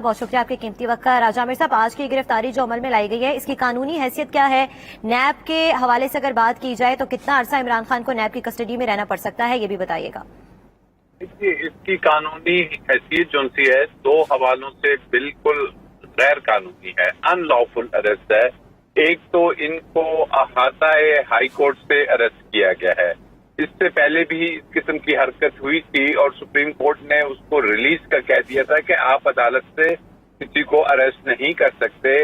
بہت شکریہ آپ کے قیمتی وقت کا۔ راجہ عامر صاحب، آج کی گرفتاری جو عمل میں لائی گئی ہے اس کی قانونی حیثیت کیا ہے؟ نیب کے حوالے سے اگر بات کی جائے تو کتنا عرصہ عمران خان کو نیب کی کسٹڈی میں رہنا پڑ سکتا ہے، یہ بھی بتائیے گا۔ اس کی قانونی حیثیت جو سی ہے دو حوالوں سے بالکل غیر قانونی ہے، ان لافل اریسٹ ہے۔ ایک تو ان کو احاطہ ہائی کورٹ سے اریسٹ کیا گیا ہے، اس سے پہلے بھی اس قسم کی حرکت ہوئی تھی اور سپریم کورٹ نے اس کو ریلیز کر کہہ دیا تھا کہ آپ عدالت سے کسی کو اریسٹ نہیں کر سکتے،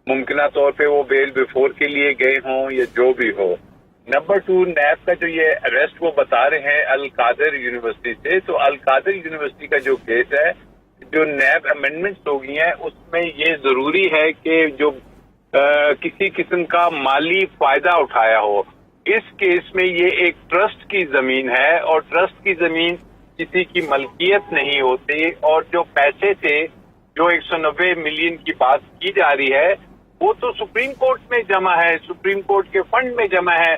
ممکنہ طور پہ وہ بیل بیفور کے لیے گئے ہوں یا جو بھی ہو۔ نمبر 2، نیب کا جو یہ اریسٹ وہ بتا رہے ہیں القادر یونیورسٹی سے، تو القادر یونیورسٹی کا جو کیس ہے، جو نیب امینڈمنٹس ہو گئی ہیں اس میں یہ ضروری ہے کہ جو کسی قسم کا مالی فائدہ اٹھایا ہو۔ اس کیس میں یہ ایک ٹرسٹ کی زمین ہے اور ٹرسٹ کی زمین کسی کی ملکیت نہیں ہوتی، اور جو پیسے تھے جو 190 ملین کی بات کی جا رہی ہے وہ تو سپریم کورٹ میں جمع ہے، سپریم کورٹ کے فنڈ میں جمع ہے۔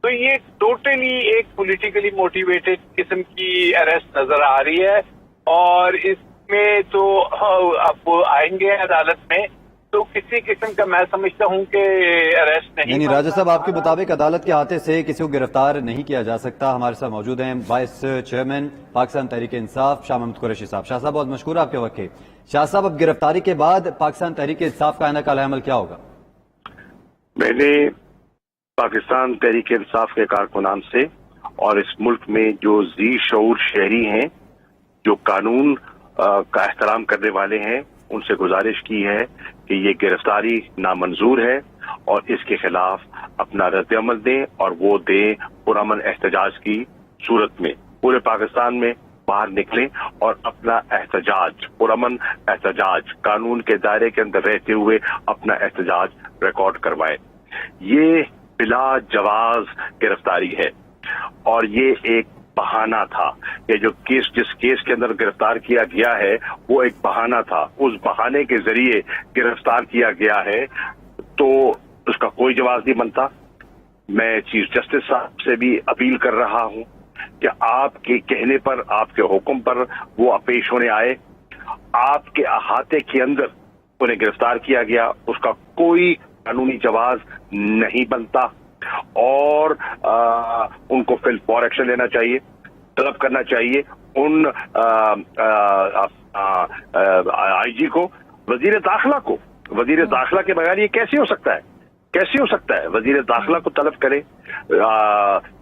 تو یہ ٹوٹلی ایک پولیٹیکلی موٹیویٹڈ قسم کی اریسٹ نظر آ رہی ہے، اور اس میں تو اب آئیں گے عدالت میں تو کسی قسم کا میں سمجھتا ہوں کہ اریسٹ نہیں۔ یعنی راجہ صاحب، آپ کے مطابق عدالت کے ہاتھے سے کسی کو گرفتار نہیں کیا جا سکتا۔ ہمارے ساتھ موجود ہیں وائس چیئرمین پاکستان تحریک انصاف شاہ محمد قریشی صاحب۔ شاہ صاحب، بہت مشکور آپ کے وقت کے۔ شاہ صاحب، اب گرفتاری کے بعد پاکستان تحریک انصاف کا آئندہ کا عمل کیا ہوگا؟ میں نے پاکستان تحریک انصاف کے کارکنان سے اور اس ملک میں جو ذی شعور شہری ہیں، جو قانون کا احترام کرنے والے ہیں، ان سے گزارش کی ہے کہ یہ گرفتاری نامنظور ہے اور اس کے خلاف اپنا رد عمل دیں، اور وہ دیں پرامن احتجاج کی صورت میں۔ پورے پاکستان میں باہر نکلیں اور اپنا احتجاج، پرامن احتجاج، قانون کے دائرے کے اندر رہتے ہوئے اپنا احتجاج ریکارڈ کروائیں۔ یہ بلا جواز گرفتاری ہے اور یہ ایک بہانہ تھا۔ یہ جو جس کیس کے اندر گرفتار کیا گیا ہے وہ ایک بہانہ تھا، اس بہانے کے ذریعے گرفتار کیا گیا ہے، تو اس کا کوئی جواز نہیں بنتا۔ میں چیف جسٹس صاحب سے بھی اپیل کر رہا ہوں کہ آپ کے کہنے پر، آپ کے حکم پر وہ پیش ہونے آئے۔ آپ کے احاطے کے اندر انہیں گرفتار کیا گیا، اس کا کوئی قانونی جواز نہیں بنتا، اور ان کو فی الفور ایکشن لینا چاہیے، طلب کرنا چاہیے ان آئی جی کو، وزیر داخلہ کے بغیر یہ کیسے ہو سکتا ہے؟ کیسے ہو سکتا ہے؟ وزیر داخلہ کو طلب کرے۔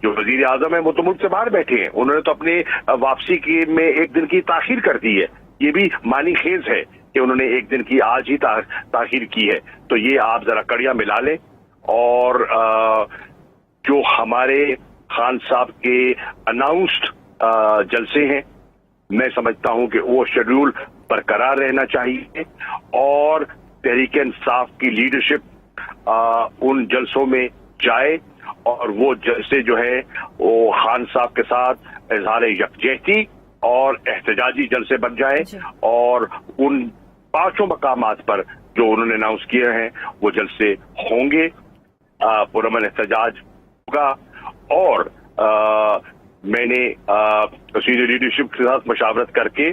جو وزیر اعظم ہیں وہ تو ملک سے باہر بیٹھے ہیں، انہوں نے تو اپنی واپسی میں ایک دن کی تاخیر کر دی ہے، یہ بھی معنی خیز ہے کہ انہوں نے ایک دن کی آج ہی تاخیر کی ہے۔ تو یہ آپ ذرا کڑیاں ملا لیں، اور جو ہمارے خان صاحب کے اناؤنسڈ جلسے ہیں، میں سمجھتا ہوں کہ وہ شیڈیول برقرار رہنا چاہیے، اور تحریک انصاف کی لیڈرشپ ان جلسوں میں جائے، اور وہ جلسے جو ہے وہ خان صاحب کے ساتھ اظہار یکجہتی اور احتجاجی جلسے بن جائیں، اور ان 5 مقامات پر جو انہوں نے اناؤنس کیے ہیں وہ جلسے ہوں گے، پرامن احتجاج ہوگا۔ اور میں نے سینئر لیڈرشپ کے ساتھ مشاورت کر کے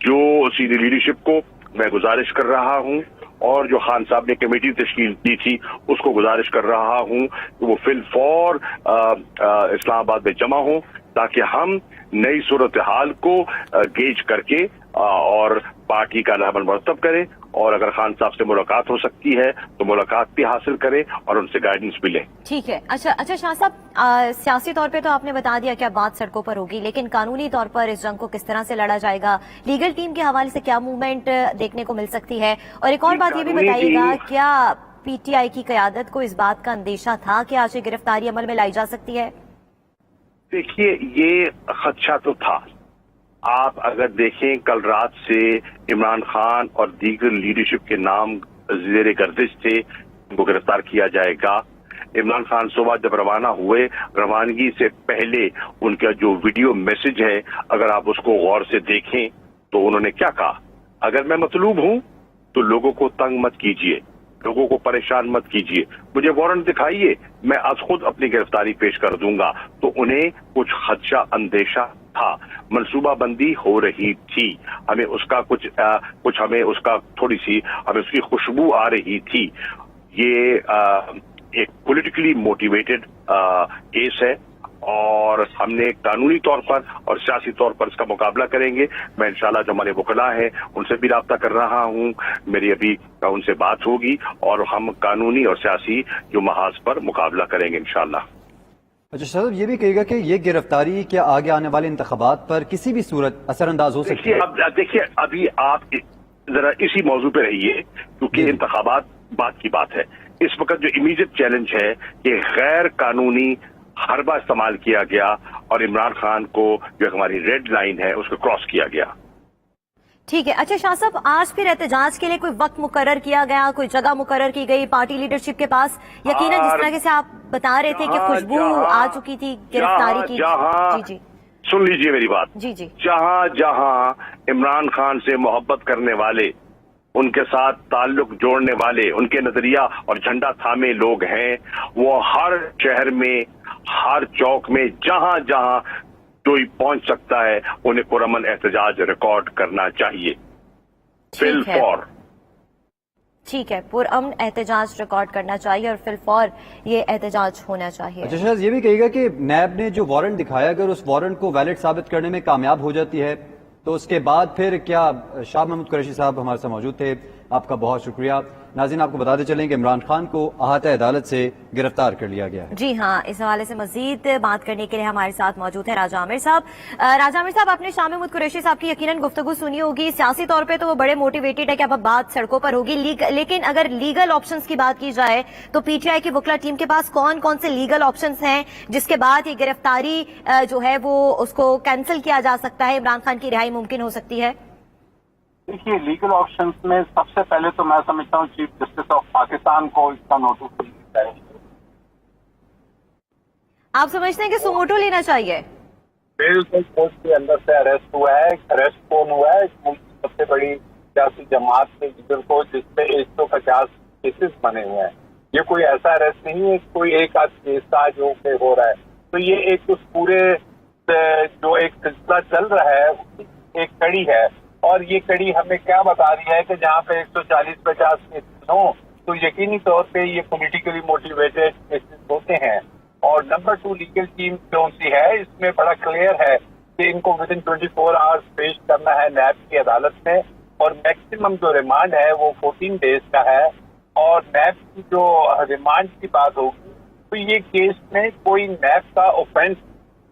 جو سینئر لیڈرشپ کو میں گزارش کر رہا ہوں، اور جو خان صاحب نے کمیٹی تشکیل دی تھی اس کو گزارش کر رہا ہوں کہ وہ فی الفور اسلام آباد میں جمع ہوں، تاکہ ہم نئی صورتحال کو گیج کر کے اور پارٹی کا عمل مرتب کریں، اور اگر خان صاحب سے ملاقات ہو سکتی ہے تو ملاقات بھی حاصل کریں اور ان سے گائیڈنس بھی لیں۔ ٹھیک ہے۔ اچھا شاہ صاحب، سیاسی طور پہ تو آپ نے بتا دیا کہ اب بات سڑکوں پر ہوگی، لیکن قانونی طور پر اس جنگ کو کس طرح سے لڑا جائے گا؟ لیگل ٹیم کے حوالے سے کیا موومنٹ دیکھنے کو مل سکتی ہے؟ اور ایک اور بات یہ بھی بتائیے گا، کیا پی ٹی آئی کی قیادت کو اس بات کا اندیشہ تھا کہ آج یہ گرفتاری عمل میں لائی جا سکتی ہے؟ دیکھیے، یہ خدشہ تو تھا۔ آپ اگر دیکھیں، کل رات سے عمران خان اور دیگر لیڈرشپ کے نام زیر گردش تھے، ان کو گرفتار کیا جائے گا۔ عمران خان صبح جب روانہ ہوئے، روانگی سے پہلے ان کا جو ویڈیو میسج ہے، اگر آپ اس کو غور سے دیکھیں تو انہوں نے کیا کہا؟ اگر میں مطلوب ہوں تو لوگوں کو تنگ مت کیجیے، لوگوں کو پریشان مت کیجیے، مجھے وارنٹ دکھائیے، میں از خود اپنی گرفتاری پیش کر دوں گا۔ تو انہیں کچھ خدشہ اندیشہ था, मनसूबाबंदी हो रही थी, हमें उसका कुछ हमें उसका थोड़ी सी हमें उसकी खुशबू आ रही थी। ये एक पॉलिटिकली मोटिवेटेड केस है और हमने कानूनी तौर पर और सियासी तौर पर इसका मुकाबला करेंगे। मैं इंशाल्लाह जो हमारे वकला हैं उनसे भी राब्ता कर रहा हूं, मेरी अभी उनसे बात होगी और हम कानूनी और सियासी जो महाज पर मुकाबला करेंगे इंशाल्लाह। अच्छा साहब, ये भी कहेगा कि ये गिरफ्तारी क्या आगे आने वाले इंतखाबात पर किसी भी सूरत असरअंदाज हो सकती है? देखिए अभी आप जरा इसी मौजू पे रहिए क्योंकि इंतखाबात बात की बात है। इस वक्त जो इमीडिएट चैलेंज है कि गैर कानूनी हरबा इस्तेमाल किया गया और इमरान खान को जो हमारी रेड लाइन है उसको क्रॉस किया गया। ठीक है। अच्छा शाह साहब, आज फिर एहतजाज के लिए कोई वक्त मुकर्रर किया गया, कोई जगह मुकर्रर की गई पार्टी लीडरशिप के पास? यकीनन जिस तरह से आप बता रहे थे कि खुशबू आ चुकी थी गिरफ्तारी की। जी जी सुन लीजिए मेरी बात। जी जी। जहां जहां इमरान खान से मोहब्बत करने वाले, उनके साथ ताल्लुक जोड़ने वाले, उनके नजरिया और झंडा थामे लोग हैं, वो हर शहर में, हर चौक में, जहां जहां कोई पहुंच सकता है उन्हें पुरअमन एहतजाज रिकॉर्ड करना चाहिए। फिल फॉर ठीक है, पुरअमन एहतजाज रिकॉर्ड करना चाहिए और फिल फॉर ये एहतजाज होना चाहिए। अच्छा शायद ये भी कहेगा कि नैब ने जो वारंट दिखाया, अगर उस वारंट को वैलिड साबित करने में कामयाब हो जाती है तो उसके बाद फिर क्या? शाह महमूद कुरैशी साहब हमारे साथ मौजूद थे, आपका बहुत शुक्रिया। नाज़रीन, आपको बताते चलें कि इमरान खान को अहाता अदालत से गिरफ्तार कर लिया गया है। जी हाँ, इस हवाले से मजीद बात करने के लिए हमारे साथ मौजूद है राजा आमिर साहब। राजा आमिर साहब, आपने शाह महमूद कुरैशी साहब की यकीनन गुफ्तगू सुनी होगी। सियासी तौर पे तो वो बड़े मोटिवेटेड है कि अब बात सड़कों पर होगी, लेकिन अगर लीगल ऑप्शंस की बात की जाए तो पीटीआई की वकला टीम के पास कौन कौन से लीगल ऑप्शंस हैं जिसके बाद ये गिरफ्तारी जो है वो उसको कैंसिल किया जा सकता है, इमरान खान की रिहाई मुमकिन हो सकती है? देखिए, लीगल ऑप्शंस में सबसे पहले तो मैं समझता हूँ चीफ जस्टिस ऑफ पाकिस्तान को इसका नोटिस देना चाहिए। आप समझते हैं कि सुमोटो लेना चाहिए? बिल्कुल, कोर्ट के अंदर से अरेस्ट हुआ है। अरेस्ट कौन हुआ है? सबसे बड़ी सियासी जमात के लीडर को, जिसपे 150 केसेस बने हुए हैं। ये कोई ऐसा अरेस्ट नहीं है कोई एक आध केस का जो हो रहा है। तो ये एक उस पूरे जो एक सिलसिला चल रहा है उसकी एक कड़ी है और ये कड़ी हमें क्या बता रही है कि जहाँ पे 140-50 केसेस हो तो यकीनी तौर पे ये पॉलिटिकली मोटिवेटेड केसेस होते हैं। और नंबर 2 लीगल टीम कौन सी है, इसमें बड़ा क्लियर है कि इनको विद इन 24 आवर्स पेश करना है नैब की अदालत में और मैक्सिमम जो रिमांड है वो 14 डेज का है। और नैब की जो रिमांड की बात होगी तो ये केस में कोई नैब का ऑफेंस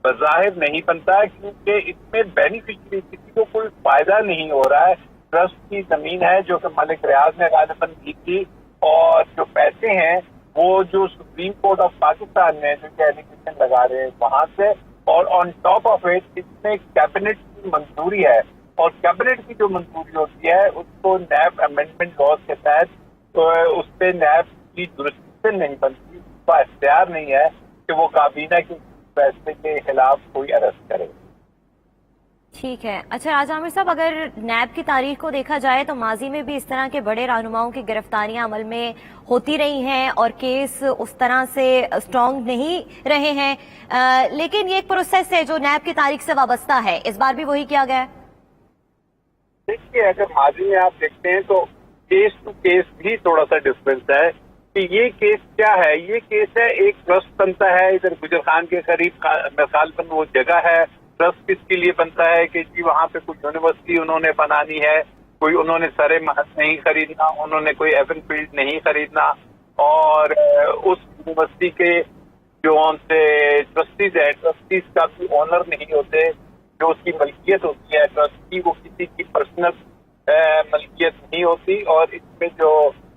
बज़ाहिर नहीं बनता है क्योंकि इसमें बेनिफिशियरी किसी को कोई फायदा नहीं हो रहा है। ट्रस्ट की जमीन है जो कि मलिक रियाज ने गालिबन की थी और जो पैसे हैं वो जो सुप्रीम कोर्ट ऑफ पाकिस्तान ने जो एलिगेशन लगा रहे हैं वहां से, और ऑन टॉप ऑफ इट इसमें कैबिनेट की मंजूरी है और कैबिनेट की जो मंजूरी होती है उसको नैब अमेंडमेंट लॉज के तहत तो उस पर नैब की जुरिस्डिक्शन नहीं बनती, उसका इख्तियार नहीं है कि वो काबीना की फैसले के खिलाफ कोई अरेस्ट करे। ठीक है। अच्छा राजा आमिर साहब, अगर नैब की तारीख को देखा जाए तो माजी में भी इस तरह के बड़े रहनुमाओं की गिरफ्तारियां अमल में होती रही हैं और केस उस तरह से स्ट्रांग नहीं रहे हैं, लेकिन ये एक प्रोसेस है जो नैब की तारीख से वाबस्ता है। इस बार भी वही किया गया है? देखिए, अगर माजी में आप देखते हैं तो केस टू केस भी थोड़ा सा डिफरेंस है कि ये केस क्या है। ये केस है, एक ट्रस्ट बनता है इधर गुजर खान के करीब मिसालपन वो जगह है। ट्रस्ट किसके लिए बनता है कि जी वहाँ पे कुछ यूनिवर्सिटी उन्होंने बनानी है, कोई उन्होंने सरे महल नहीं खरीदना, उन्होंने कोई एवन फील्ड नहीं खरीदना और उस यूनिवर्सिटी के जो उनसे ट्रस्टीज है, ट्रस्टीज का भी ऑनर नहीं होते, जो उसकी मलकियत होती है ट्रस्ट की वो किसी की पर्सनल मलकियत नहीं होती। और इसमें जो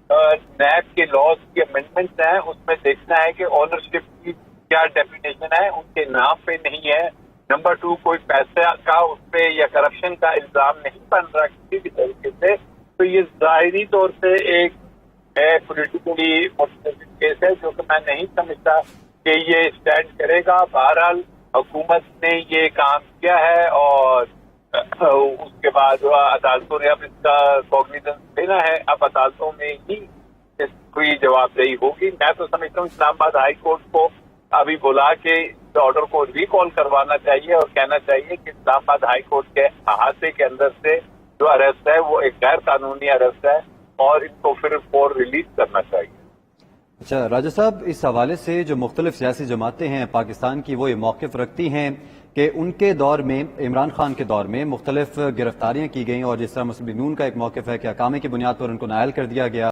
नैब के लॉज की अमेंडमेंट्स हैं उसमें देखना है कि ऑनरशिप की क्या डेफिनेशन है, उनके नाम पे नहीं है। नंबर 2, कोई पैसे का उस पे या करप्शन का इल्जाम नहीं बन रहा किसी भी तरीके से। तो ये जाहिरी तौर पे एक पॉलिटिकली मोटिवेटेड केस है जो कि मैं नहीं समझता कि ये स्टैंड करेगा। बहरहाल हुकूमत ने ये काम किया है और उसके बाद अदालतों ने अब इसका कॉग्निजेंस लेना है। अब अदालतों में ही इसकी जवाबदेही होगी। मैं तो समझता हूँ इस्लामाबाद हाई कोर्ट को अभी बुला के इस ऑर्डर को रिकॉल करवाना चाहिए और कहना चाहिए कि इस्लामाबाद हाई कोर्ट के अहाते के अंदर से जो अरेस्ट है वो एक गैर कानूनी अरेस्ट है और इसको फिर फॉर रिलीज करना चाहिए। अच्छा राजा साहब, इस हवाले से जो मुख्तलिफ सियासी जमातें हैं पाकिस्तान की, वो ये मौक़िफ़ रखती हैं कि उनके दौर में, इमरान खान के दौर में मुख्तलिफ गिरफ्तारियां की गई और जिस तरह मुस्लिम नून का एक मौक़िफ़ है कि अकामे की बुनियाद पर उनको नायल कर दिया गया।